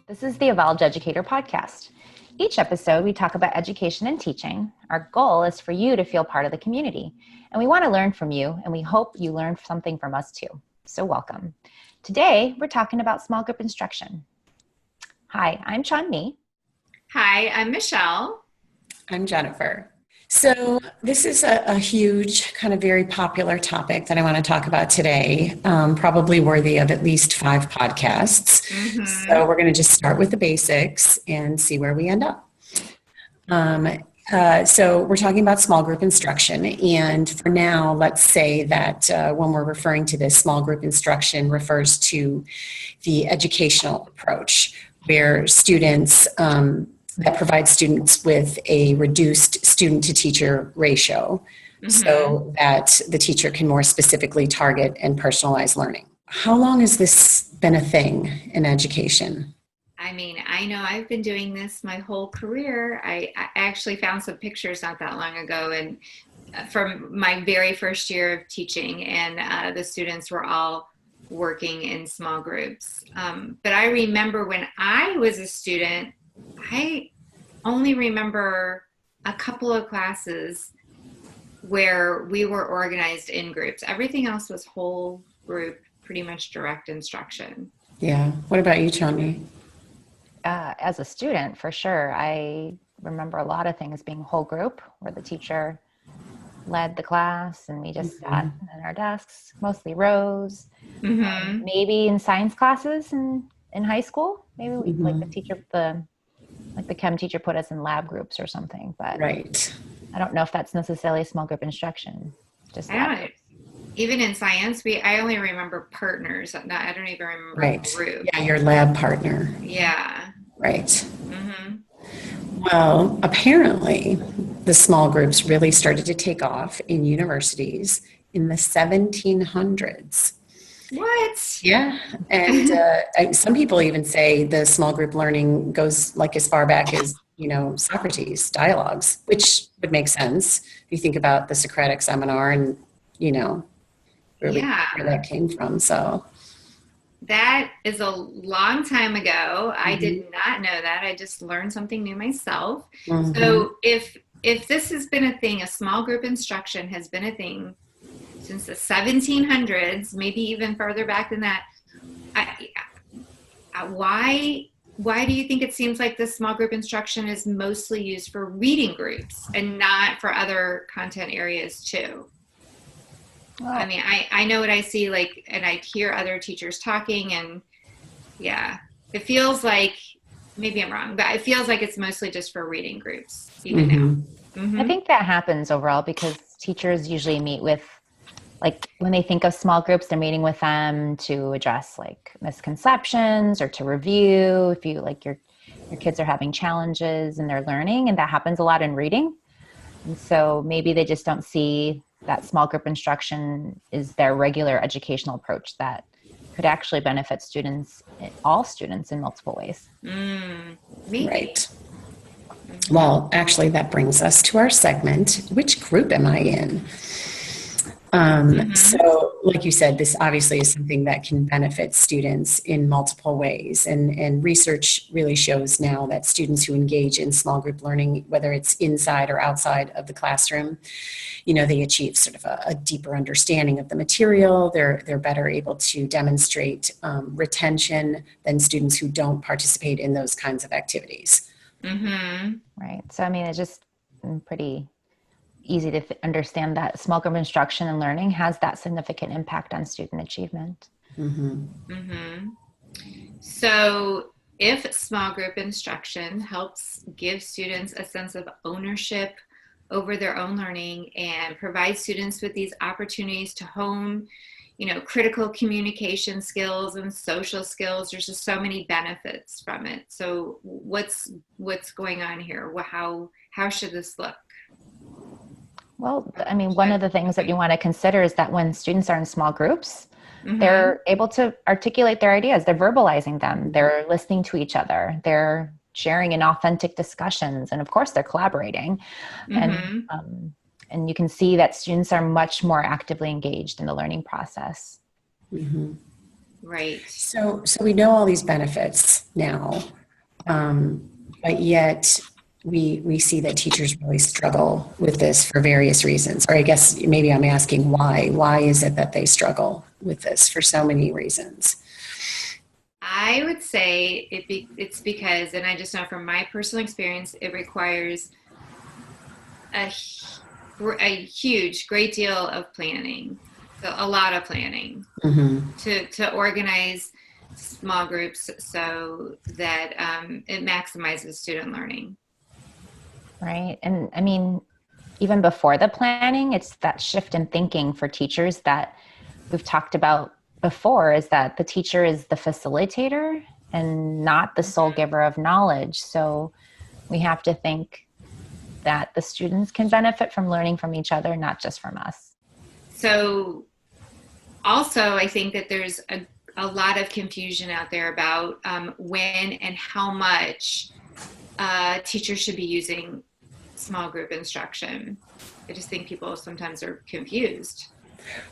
This is the Evolved Educator podcast. Each episode, we talk about education and teaching. Our goal is for you to feel part of the community. And we want to learn from you, and we hope you learn something from us too. So welcome. Today, we're talking about small group instruction. Hi, I'm Chanmi. Hi, I'm Michelle. I'm Jennifer. So this is a huge, kind of very popular topic that I want to talk about today, probably worthy of at least 5 podcasts. So we're going to just start with the basics and see where we end up. So we're talking about small group instruction. And for now, let's say that when we're referring to this, small group instruction refers to the educational approach where students that provides students with a reduced student-to-teacher ratio so that the teacher can more specifically target and personalize learning. How long has this been a thing in education? I mean, I know I've been doing this my whole career. I actually found some pictures not that long ago and from my very first year of teaching, and the students were all working in small groups. But I remember when I was a student, I only remember a couple of classes where we were organized in groups. Everything else was whole group, pretty much direct instruction. Yeah. What about you, Chanmi? As a student, for sure, I remember a lot of things being whole group where the teacher led the class and we just sat at our desks, mostly rows. Maybe in science classes in high school, maybe we, like the chem teacher put us in lab groups or something, but right. I don't know if that's necessarily small group instruction. Just even in science, I only remember partners. I don't even remember group. Yeah, your lab partner. Yeah. Right. Well, apparently the small groups really started to take off in universities in the 1700s. What? Yeah. And some people even say the small group learning goes like as far back as, Socrates' dialogues, which would make sense if you think about the Socratic seminar and, really where that came from. So that is a long time ago. I did not know that. I just learned something new myself. So if this has been a thing, a small group instruction has been a thing since the 1700s, maybe even further back than that, why do you think it seems like this small group instruction is mostly used for reading groups and not for other content areas too? Well, I mean, I know what I see, and I hear other teachers talking, and it feels like, maybe I'm wrong, but it feels like it's mostly just for reading groups even now. I think that happens overall because teachers usually meet with, when they think of small groups, they're meeting with them to address misconceptions or to review if you your kids are having challenges in their learning, and that happens a lot in reading. And so maybe they just don't see that small group instruction is their regular educational approach that could actually benefit all students in multiple ways. Maybe. Right. Well, actually, that brings us to our segment, Which Group Am I In? So like you said, this obviously is something that can benefit students in multiple ways. And research really shows now that students who engage in small group learning, whether it's inside or outside of the classroom, they achieve sort of a deeper understanding of the material. They're better able to demonstrate retention than students who don't participate in those kinds of activities. Right. So, I mean, it's just pretty easy to understand that small group instruction and learning has that significant impact on student achievement. So if small group instruction helps give students a sense of ownership over their own learning and provide students with these opportunities to hone, critical communication skills and social skills, there's just so many benefits from it. So what's going on here? How should this look? Well, I mean, one of the things that you want to consider is that when students are in small groups, they're able to articulate their ideas. They're verbalizing them. They're listening to each other. They're sharing in authentic discussions. And of course, they're collaborating. And you can see that students are much more actively engaged in the learning process. Right. So we know all these benefits now. But yet we see that teachers really struggle with this for various reasons. Or I guess maybe I'm asking why. Why is it that they struggle with this for so many reasons? I would say it's because, and I just know from my personal experience, it requires a great deal of planning, so a lot of planning to organize small groups so that it maximizes student learning. Right. And I mean, even before the planning, it's that shift in thinking for teachers that we've talked about before, is that the teacher is the facilitator and not the sole giver of knowledge. So we have to think that the students can benefit from learning from each other, not just from us. So also, I think that there's a lot of confusion out there about when and how much teachers should be using small group instruction. I just think people sometimes are confused.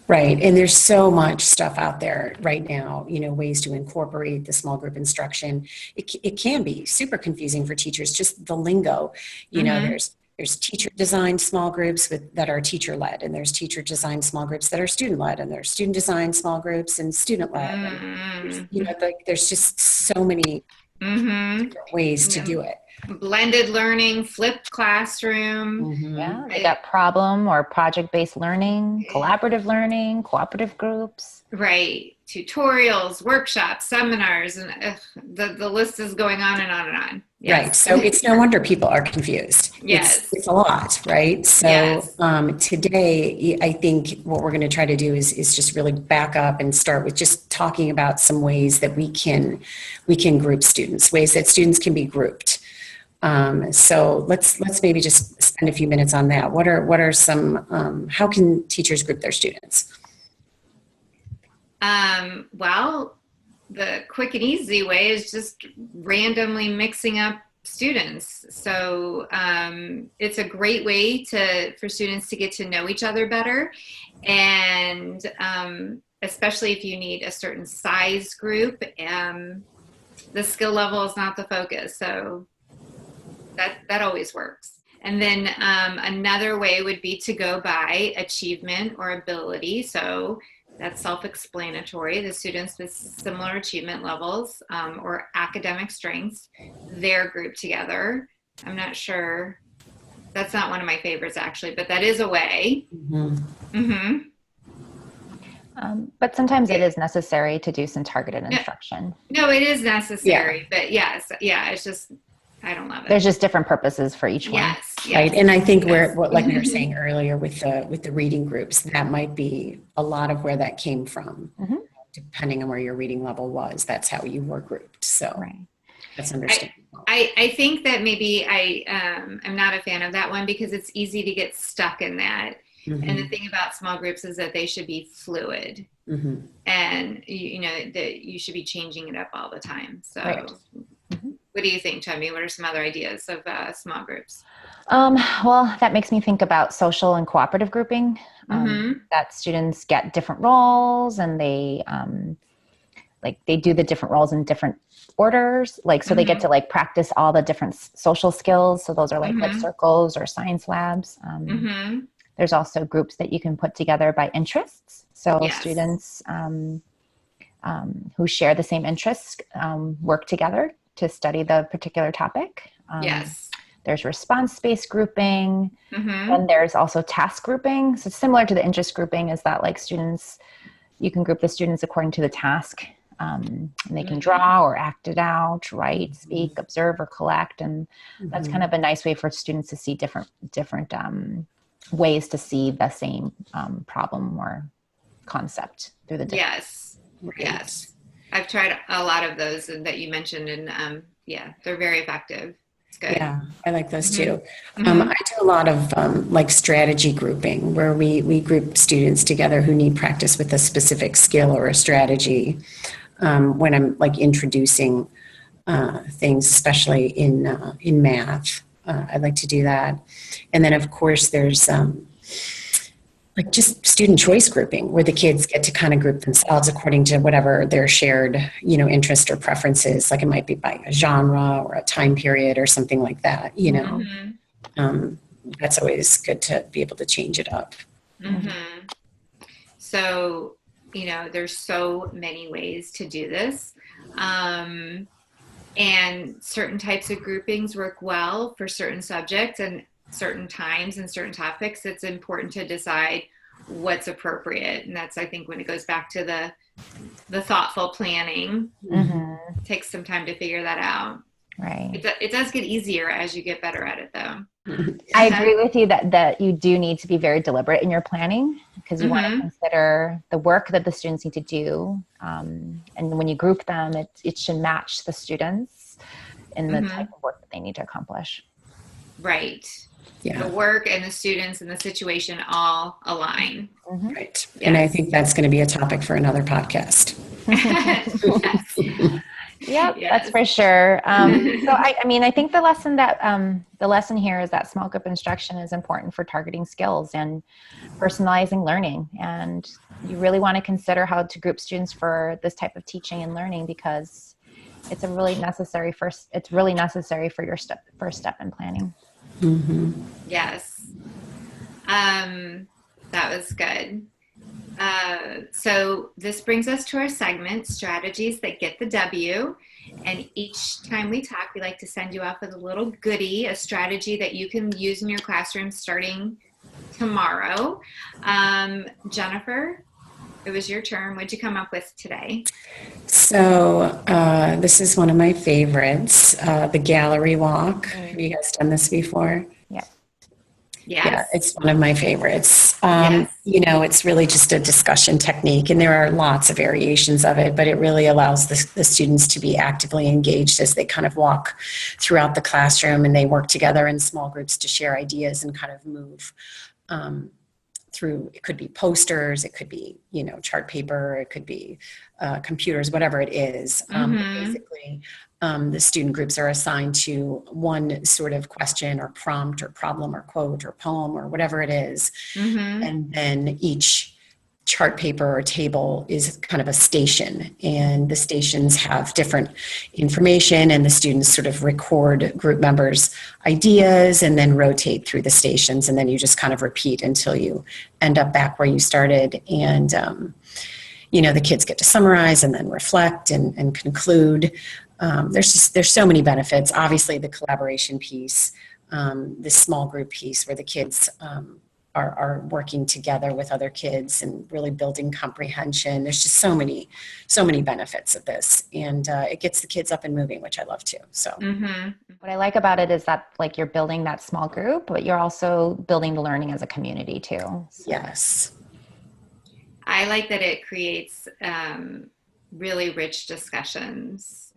Right. And there's so much stuff out there right now, ways to incorporate the small group instruction. It can be super confusing for teachers, just the lingo. There's teacher designed small groups that are teacher led, and there's teacher designed small groups that are student led, and there's student designed small groups and student led. There's just so many different ways to do it. Blended learning, flipped classroom. Yeah, they got problem or project-based learning, collaborative learning, cooperative groups. Right. Tutorials, workshops, seminars, and the list is going on and on and on. Yes. Right. So it's no wonder people are confused. Yes. It's a lot, right? So yes. Today, I think what we're going to try to do is just really back up and start with just talking about some ways that we can group students, ways that students can be grouped. So let's maybe just spend a few minutes on that. What are some, how can teachers group their students? Well, the quick and easy way is just randomly mixing up students. So it's a great way for students to get to know each other better. And especially if you need a certain size group, the skill level is not the focus. So that always works. And then another way would be to go by achievement or ability. So that's self-explanatory. The students with similar achievement levels or academic strengths, they're grouped together. I'm not sure. That's not one of my favorites, actually, but that is a way. But sometimes it is necessary to do some targeted instruction. No, it is necessary, but yes, it's just, I don't love it. There's just different purposes for each one. Yes. Right. And I think like we were saying earlier with the reading groups, that might be a lot of where that came from. Depending on where your reading level was, that's how you were grouped. So that's understandable. I think that maybe I'm not a fan of that one because it's easy to get stuck in that. And the thing about small groups is that they should be fluid. And that you should be changing it up all the time. So what do you think, Chanmi? What are some other ideas of small groups? Well, that makes me think about social and cooperative grouping, that students get different roles and they do the different roles in different orders. So they get to practice all the different social skills. So those are like circles or science labs. There's also groups that you can put together by interests. So students who share the same interests work together to study the particular topic. There's response-based grouping, and there's also task grouping. So similar to the interest grouping is that you can group the students according to the task. And they can draw or act it out, write, speak, observe, or collect. And that's kind of a nice way for students to see different ways to see the same problem or concept through the different. Yes. I've tried a lot of those that you mentioned, and they're very effective. It's good. Yeah, I like those too. I do a lot of strategy grouping where we group students together who need practice with a specific skill or a strategy when I'm introducing things, especially in math. I like to do that. And then of course there's like just student choice grouping, where the kids get to kind of group themselves according to whatever their shared, interest or preferences. Like it might be by a genre or a time period or something like that, That's always good to be able to change it up. Mm-hmm. So, there's so many ways to do this. And certain types of groupings work well for certain subjects and certain times and certain topics. It's important to decide what's appropriate. And that's, I think, when it goes back to the thoughtful planning. Mm-hmm. It takes some time to figure that out. Right. It does get easier as you get better at it, though. I agree with you that you do need to be very deliberate in your planning, because you want to consider the work that the students need to do. And when you group them, it should match the students in the type of work that they need to accomplish. Right. Yeah. The work and the students and the situation all align. Mm-hmm. Right. Yes. And I think that's going to be a topic for another podcast. Yes. Yep, Yes. that's for sure. So I think the lesson here is that small group instruction is important for targeting skills and personalizing learning. And you really want to consider how to group students for this type of teaching and learning, because it's really necessary for your first step in planning. Mm-hmm. Yes. That was good. So this brings us to our segment, Strategies That Get the W. And each time we talk, we like to send you off with a little goodie, a strategy that you can use in your classroom starting tomorrow. Jennifer, it was your turn. What'd you come up with today? So this is one of my favorites, the gallery walk. Have you guys done this before? Yes. Yeah, it's one of my favorites. Yes. It's really just a discussion technique, and there are lots of variations of it, but it really allows the students to be actively engaged as they kind of walk throughout the classroom, and they work together in small groups to share ideas and kind of move through. It could be posters, it could be, chart paper, it could be computers, whatever it is. Basically, the student groups are assigned to one sort of question or prompt or problem or quote or poem or whatever it is. And then each chart paper or table is kind of a station, and the stations have different information, and the students sort of record group members' ideas and then rotate through the stations, and then you just kind of repeat until you end up back where you started. And the kids get to summarize and then reflect and conclude. There's so many benefits. Obviously, the collaboration piece, the small group piece where the kids are working together with other kids and really building comprehension. There's just so many benefits of this, and it gets the kids up and moving, which I love too. So what I like about it is that you're building that small group, but you're also building the learning as a community too. So. Yes. I like that it creates really rich discussions